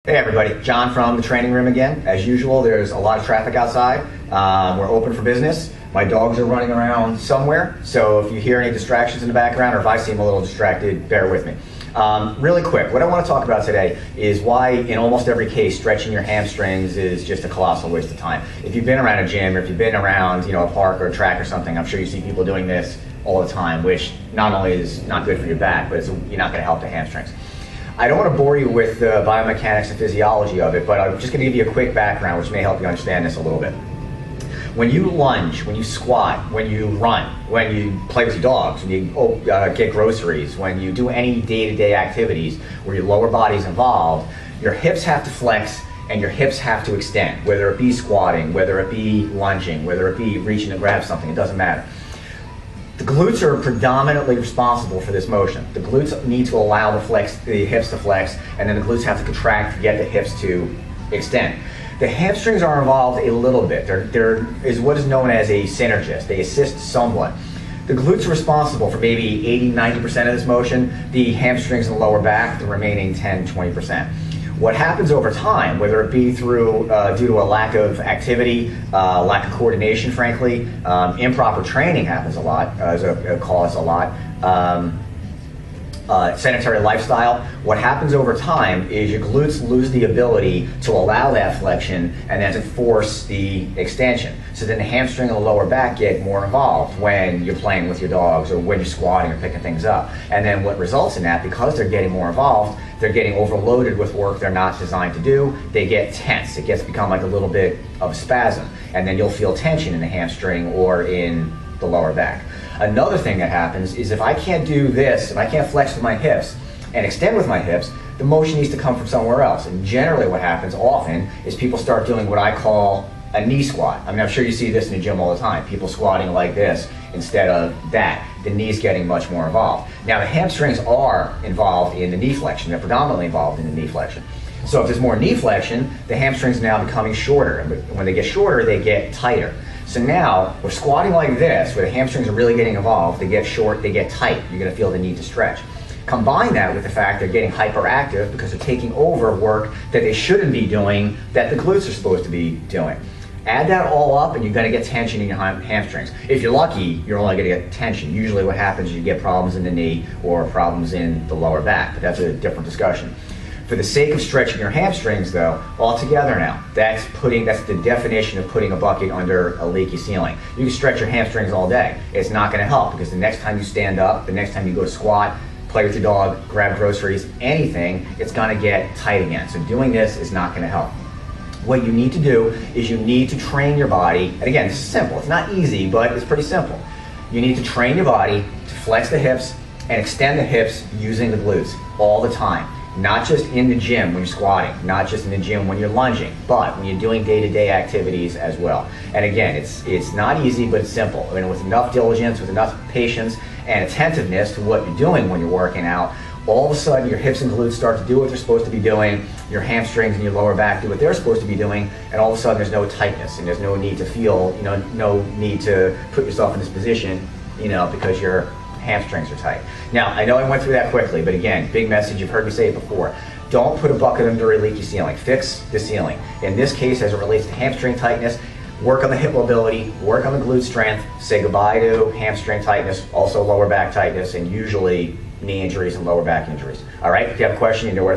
Hey everybody, John from the training room again. As usual, there's a lot of traffic outside. We're open for business. My dogs are running around somewhere, so if you hear any distractions in the background or if I seem a little distracted, bear with me. Really quick, what I want to talk about today is why in almost every case stretching your hamstrings is just a colossal waste of time. If you've been around a gym or if you've been around a park or a track or something, I'm sure you see people doing this all the time, which not only is not good for your back, but you're not going to help the hamstrings. I don't want to bore you with the biomechanics and physiology of it, but I'm just going to give you a quick background which may help you understand this a little bit. When you lunge, when you squat, when you run, when you play with your dogs, when you get groceries, when you do any day-to-day activities where your lower body's involved, your hips have to flex and your hips have to extend, whether it be squatting, whether it be lunging, whether it be reaching to grab something, it doesn't matter. The glutes are predominantly responsible for this motion. The glutes need to allow the hips to flex, and then the glutes have to contract to get the hips to extend. The hamstrings are involved a little bit. There is what is known as a synergist. They assist somewhat. The glutes are responsible for maybe 80-90% of this motion. The hamstrings and the lower back, the remaining 10-20%. What happens over time, whether it be due to a lack of activity, lack of coordination, frankly, improper training happens a lot, as a cause a lot, sedentary lifestyle, what happens over time is your glutes lose the ability to allow that flexion and then to force the extension. So then the hamstring and the lower back get more involved when you're playing with your dogs or when you're squatting or picking things up. And then what results in that, because they're getting more involved, they're getting overloaded with work they're not designed to do, they get tense. It gets become like a little bit of a spasm. And then you'll feel tension in the hamstring or in the lower back. Another thing that happens is if I can't do this, if I can't flex with my hips and extend with my hips, the motion needs to come from somewhere else. And generally what happens often is people start doing what I call a knee squat. I mean, I'm sure you see this in the gym all the time. People squatting like this instead of that. The knee's getting much more involved. Now the hamstrings are involved in the knee flexion. They're predominantly involved in the knee flexion. So if there's more knee flexion, the hamstrings are now becoming shorter. And when they get shorter, they get tighter. So now we're squatting like this, where the hamstrings are really getting involved. They get short, they get tight. You're going to feel the need to stretch. Combine that with the fact they're getting hyperactive because they're taking over work that they shouldn't be doing, that the glutes are supposed to be doing. Add that all up and you're going to get tension in your hamstrings. If you're lucky, you're only going to get tension. Usually what happens is you get problems in the knee or problems in the lower back, but that's a different discussion. For the sake of stretching your hamstrings though, all together now, that's the definition of putting a bucket under a leaky ceiling. You can stretch your hamstrings all day. It's not going to help because the next time you stand up, the next time you go to squat, play with your dog, grab groceries, anything, it's going to get tight again. So doing this is not going to help. What you need to do is you need to train your body, and again, this is simple. It's not easy, but it's pretty simple. You need to train your body to flex the hips and extend the hips using the glutes all the time. Not just in the gym when you're squatting, not just in the gym when you're lunging, but when you're doing day-to-day activities as well. And again, it's not easy, but it's simple. I mean, with enough diligence, with enough patience and attentiveness to what you're doing when you're working out, all of a sudden your hips and glutes start to do what they're supposed to be doing, your hamstrings and your lower back do what they're supposed to be doing, and all of a sudden there's no tightness and there's no need to feel, no need to put yourself in this position, because your hamstrings are tight. Now, I know I went through that quickly, but again, big message, you've heard me say it before. Don't put a bucket under a leaky ceiling. Fix the ceiling. In this case, as it relates to hamstring tightness, work on the hip mobility, work on the glute strength, say goodbye to hamstring tightness, also lower back tightness, and usually knee injuries and lower back injuries. All right, if you have a question, you know where to find me.